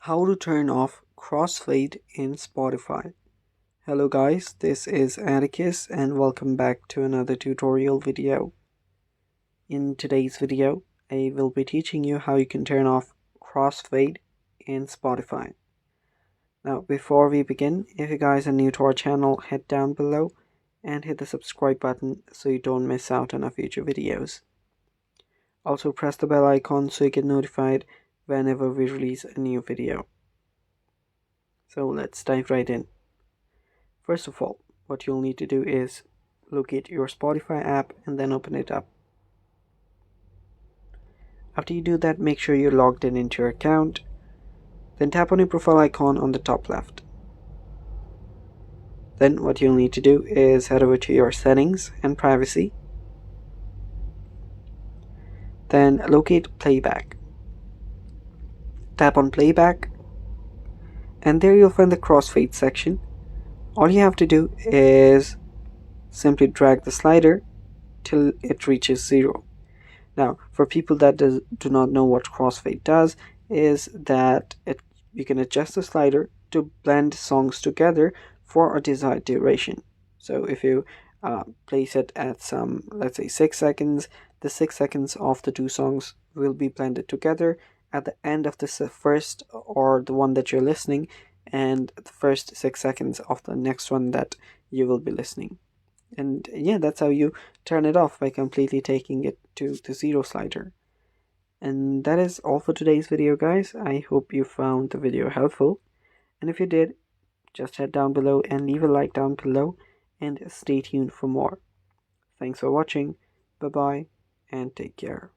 How to turn off crossfade in Spotify. Hello guys, this is Atticus and welcome back to another tutorial video. In today's video, I will be teaching you how you can turn off crossfade in Spotify. Now before we begin, if you guys are new to our channel, head down below and hit the subscribe button so you don't miss out on our future videos. Also press the bell icon so you get notified whenever we release a new video. So let's dive right in. First of all, what you'll need to do is locate your Spotify app and then open it up. After you do that, make sure you're logged in into your account. Then tap on your profile icon on the top left. Then what you'll need to do is head over to your settings and privacy. Then locate playback. Tap on playback and there you'll find the crossfade section. All you have to do is simply drag the slider till it reaches 0. Now for people that do not know what crossfade does, is that you can adjust the slider to blend songs together for a desired duration. So if you place it at some, let's say 6 seconds, the 6 seconds of the two songs will be blended together at the end of the first, or the one that you're listening, and the first 6 seconds of the next one that you will be listening. And yeah, that's how you turn it off, by completely taking it to the 0 slider. And that is all for today's video, guys. I hope you found the video helpful, and if you did, just head down below and leave a like down below and stay tuned for more. Thanks for watching. Bye bye and take care.